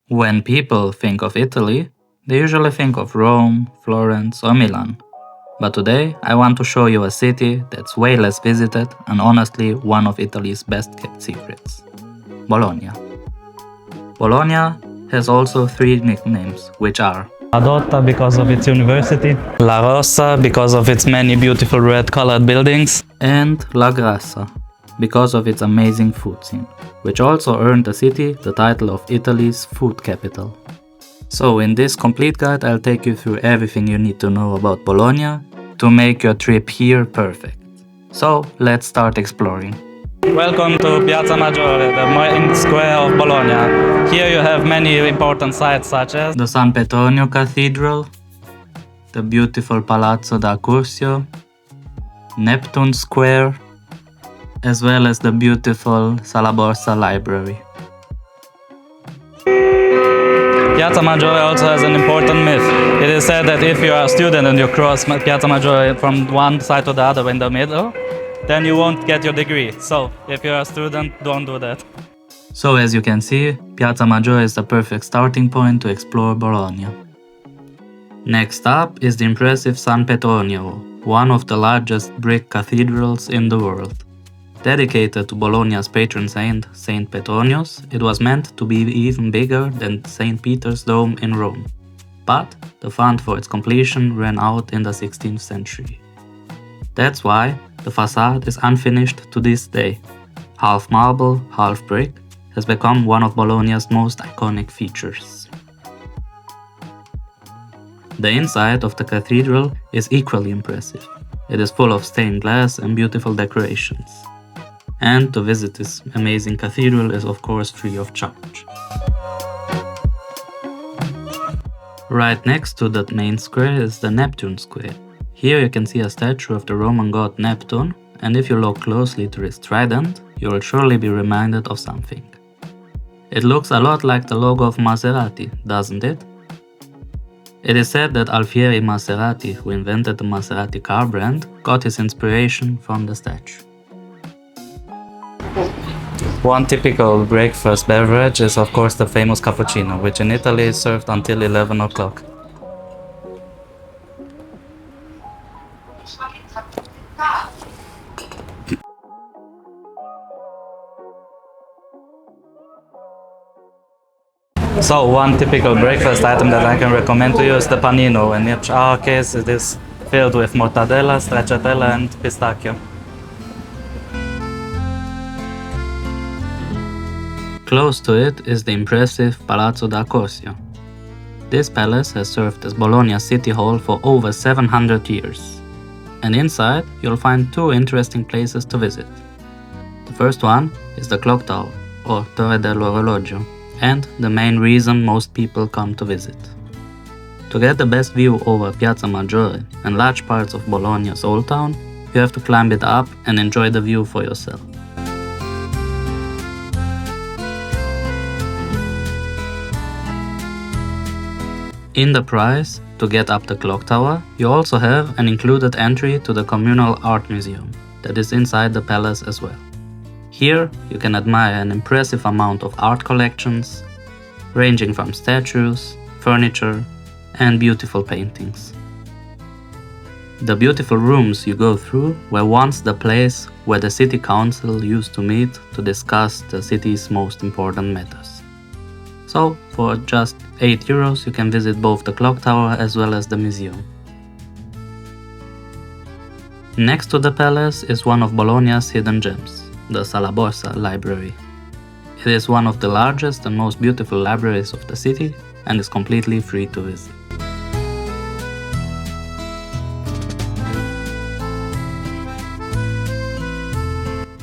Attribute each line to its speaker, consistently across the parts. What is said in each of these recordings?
Speaker 1: When people think of Italy, they usually think of Rome, Florence, or Milan. But today I want to show you a city that's way less visited and honestly one of Italy's best kept secrets: Bologna. Bologna has also three nicknames, which are La Dotta because of its university, La Rossa because of its many beautiful red colored buildings, and La Grassa because of its amazing food scene, which also earned the city the title of Italy's food capital. So in this complete guide I'll take you through everything you need to know about Bologna to make your trip here perfect. So let's start exploring. Welcome to Piazza Maggiore, the main square of Bologna. Here you have many important sites such as the San Petronio Cathedral, the beautiful Palazzo Archiginassio, Neptuns Square, as well as the beautiful Salaborsa Library. Piazza Maggiore also has an important myth. It is said that if you are a student and you cross Piazza Maggiore from one side to the other in the middle, then you won't get your degree. So, if you're a student, don't do that. So as you can see, Piazza Maggiore is the perfect starting point to explore Bologna. Next up is the impressive San Petronio, one of the largest brick cathedrals in the world. Dedicated to Bologna's patron saint, Saint Petronius, it was meant to be even bigger than St. Peter's Dome in Rome. But the fund for its completion ran out in the 16th century. That's why the facade is unfinished to this day. Half marble, half brick has become one of Bologna's most iconic features. The inside of the cathedral is equally impressive. It is full of stained glass and beautiful decorations. And to visit this amazing cathedral is of course free of charge. Right next to the main square is the Neptuns Square. Here you can see a statue of the Roman god Neptune, and if you look closely to his trident, you will surely be reminded of something. It looks a lot like the logo of Maserati, doesn't it? It is said that Alfieri Maserati, who invented the Maserati car brand, got his inspiration from the statue. One typical breakfast beverage is of course the famous cappuccino, which in Italy is served until 11 o'clock. So one typical breakfast item that I can recommend to you is the panino, and in our case it is filled with mortadella, stracciatella and pistachio. Close to it is the impressive Palazzo Archiginassio. This palace has served as Bologna's city hall for over 700 years. And inside you'll find two interesting places to visit. The first one is the clock tower, or Torre dell'Orologio, and the main reason most people come to visit. To get the best view over Piazza Maggiore and large parts of Bologna's old town, you have to climb it up and enjoy the view for yourself. In the price, to get up the clock tower, you also have an included entry to the communal art museum that is inside the palace as well. Here you can admire an impressive amount of art collections, ranging from statues, furniture, and beautiful paintings. The beautiful rooms you go through were once the place where the city council used to meet to discuss the city's most important matters. So, for just €8 you can visit both the clock tower as well as the museum. Next to the palace is one of Bologna's hidden gems, the Salaborsa Library. It is one of the largest and most beautiful libraries of the city and is completely free to visit.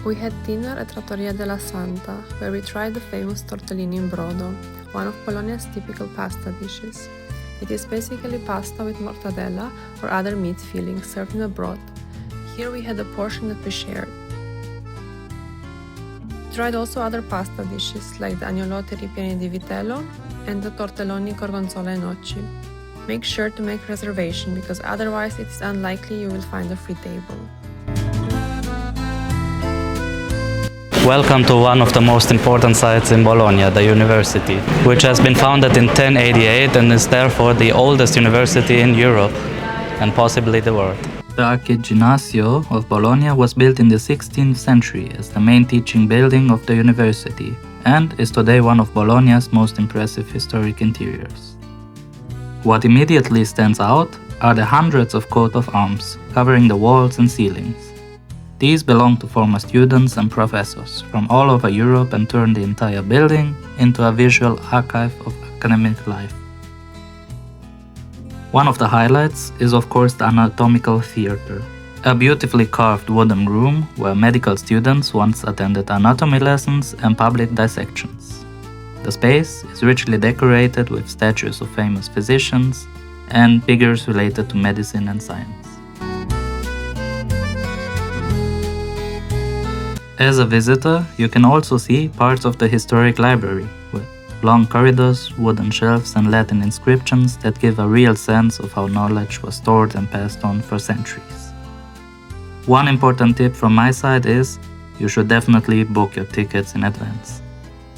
Speaker 2: We had dinner at Trattoria della Santa, where we tried the famous tortellini in brodo, one of Bologna's typical pasta dishes. It is basically pasta with mortadella or other meat fillings served in a broth. Here we had a portion that we shared. We tried also other pasta dishes like the agnolotti ripieni di vitello and the tortelloni gorgonzola e noci. Make sure to make reservation because otherwise it is unlikely you will find a free table.
Speaker 1: Welcome to one of the most important sites in Bologna, the university, which has been founded in 1088 and is therefore the oldest university in Europe and possibly the world. The Archiginnasio of Bologna was built in the 16th century as the main teaching building of the university and is today one of Bologna's most impressive historic interiors. What immediately stands out are the hundreds of coats of arms covering the walls and ceilings. These belong to former students and professors from all over Europe and turn the entire building into a visual archive of academic life. One of the highlights is of course the anatomical theater, a beautifully carved wooden room where medical students once attended anatomy lessons and public dissections. The space is richly decorated with statues of famous physicians and figures related to medicine and science. As a visitor, you can also see parts of the historic library, with long corridors, wooden shelves and Latin inscriptions that give a real sense of how knowledge was stored and passed on for centuries. One important tip from my side is, you should definitely book your tickets in advance,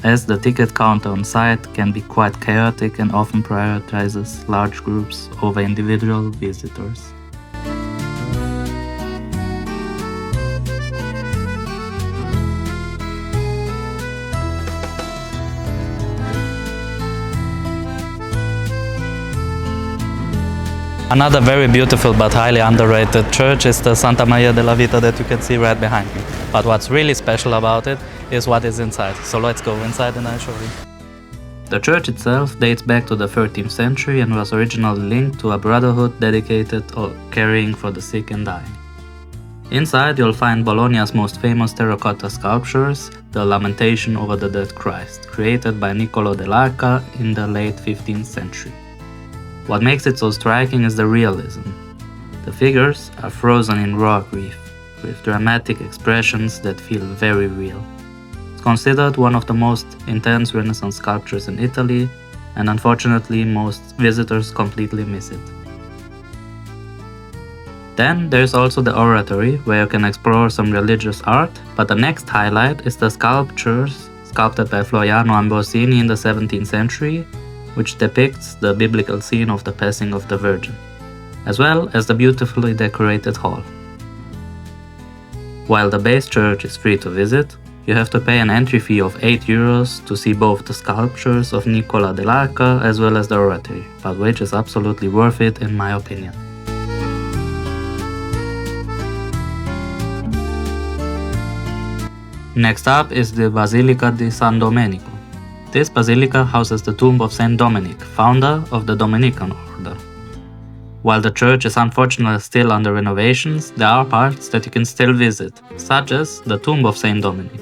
Speaker 1: as the ticket counter on site can be quite chaotic and often prioritizes large groups over individual visitors. Another very beautiful but highly underrated church is the Santa Maria della Vitta that you can see right behind me. But what's really special about it is what is inside. So let's go inside and I'll show you. The church itself dates back to the 13th century and was originally linked to a brotherhood dedicated or caring for the sick and dying. Inside you'll find Bologna's most famous terracotta sculptures, the Lamentation over the Dead Christ, created by Niccolò dell'Arca in the late 15th century. What makes it so striking is the realism. The figures are frozen in raw grief, with dramatic expressions that feel very real. It's considered one of the most intense Renaissance sculptures in Italy, and unfortunately most visitors completely miss it. Then there's also the oratory, where you can explore some religious art, but the next highlight is the sculptures sculpted by Floriano Ambrosini in the 17th century, which depicts the biblical scene of the passing of the Virgin, as well as the beautifully decorated hall. While the base church is free to visit, you have to pay an entry fee of €8 to see both the sculptures of Niccolò dell'Arca as well as the oratory, but which is absolutely worth it in my opinion. Next up is the Basilica di San Domenico. This basilica houses the tomb of Saint Dominic, founder of the Dominican order. While the church is unfortunately still under renovations, there are parts that you can still visit, such as the tomb of Saint Dominic,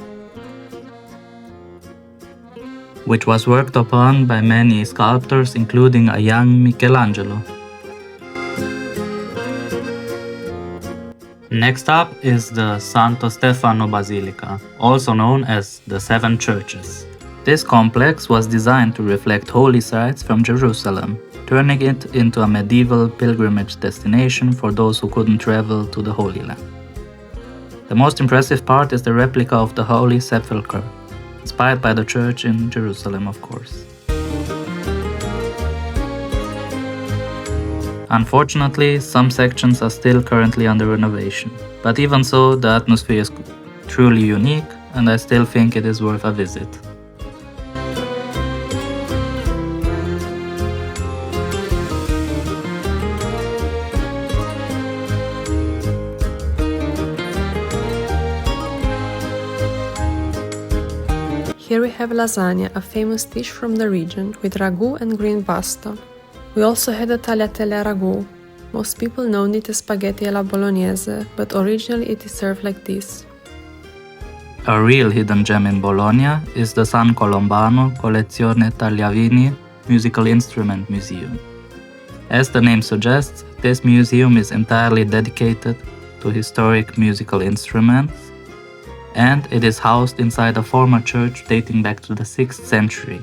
Speaker 1: which was worked upon by many sculptors including a young Michelangelo. Next up is the Santo Stefano Basilica, also known as the Seven Churches. This complex was designed to reflect holy sites from Jerusalem, turning it into a medieval pilgrimage destination for those who couldn't travel to the Holy Land. The most impressive part is the replica of the Holy Sepulchre, inspired by the church in Jerusalem, of course. Unfortunately, some sections are still currently under renovation, but even so, the atmosphere is truly unique and I still think it is worth a visit.
Speaker 2: Here we have lasagna, a famous dish from the region, with ragu and green pasta. We also had a tagliatelle ragu. Most people know it as spaghetti alla bolognese, but originally it is served like this.
Speaker 1: A real hidden gem in Bologna is the San Colombano Collezione Tagliavini Musical Instrument Museum. As the name suggests, this museum is entirely dedicated to historic musical instruments, and it is housed inside a former church dating back to the 6th century,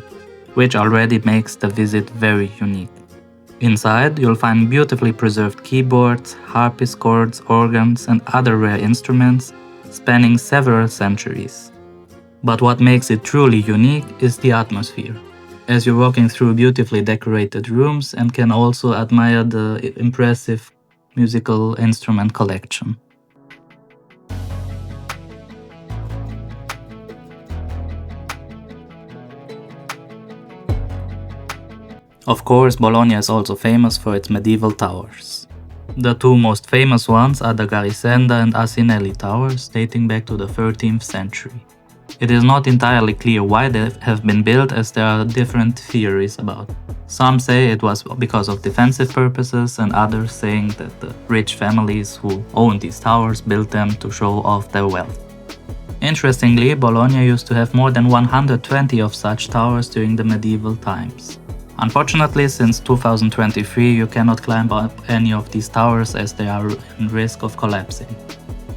Speaker 1: which already makes the visit very unique. Inside, you'll find beautifully preserved keyboards, harpsichords, organs, and other rare instruments spanning several centuries. But what makes it truly unique is the atmosphere, as you're walking through beautifully decorated rooms and can also admire the impressive musical instrument collection. Of course, Bologna is also famous for its medieval towers. The two most famous ones are the Garisenda and Asinelli towers, dating back to the 13th century. It is not entirely clear why they have been built, as there are different theories about it. Some say it was because of defensive purposes, and others saying that the rich families who owned these towers built them to show off their wealth. Interestingly, Bologna used to have more than 120 of such towers during the medieval times. Unfortunately, since 2023 you cannot climb up any of these towers as they are in risk of collapsing.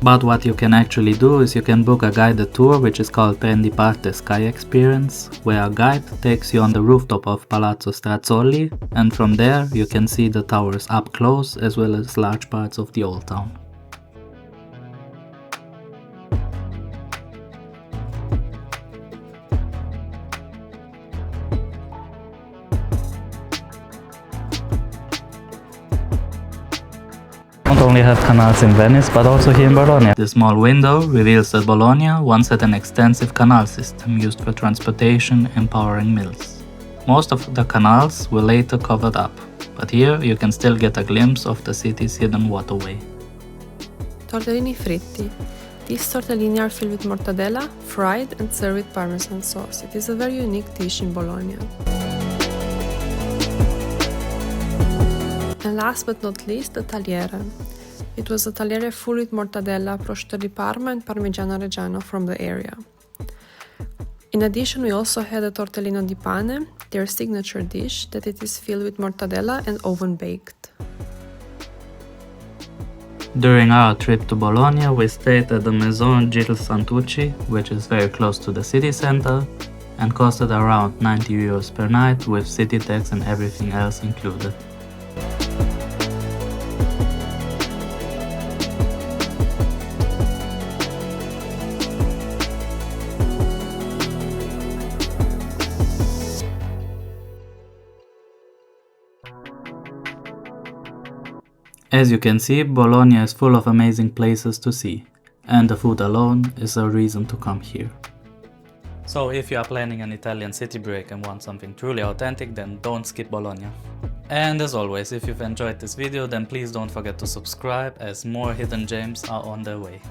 Speaker 1: But what you can actually do is you can book a guided tour, which is called Prendi Parte Sky Experience, where a guide takes you on the rooftop of Palazzo Strazzoli, and from there you can see the towers up close as well as large parts of the old town. Not only have canals in Venice, but also here in Bologna. The small window reveals that Bologna once had an extensive canal system used for transportation and powering mills. Most of the canals were later covered up, but here you can still get a glimpse of the city's hidden waterway.
Speaker 2: Tortellini fritti. These tortellini are filled with mortadella, fried and served with Parmesan sauce. It is a very unique dish in Bologna. And last but not least, the tagliere. It was a tagliere full with mortadella, prosciutto di Parma and Parmigiano Reggiano from the area. In addition, we also had a tortellino di pane, their signature dish, that it is filled with mortadella and oven baked.
Speaker 1: During our trip to Bologna, we stayed at the Maison Gilles Santucci, which is very close to the city center, and costed around 90 euros per night with city tax and everything else included. As you can see, Bologna is full of amazing places to see, and the food alone is a reason to come here. So if you are planning an Italian city break and want something truly authentic, then don't skip Bologna. And as always, if you've enjoyed this video, then please don't forget to subscribe, as more hidden gems are on their way.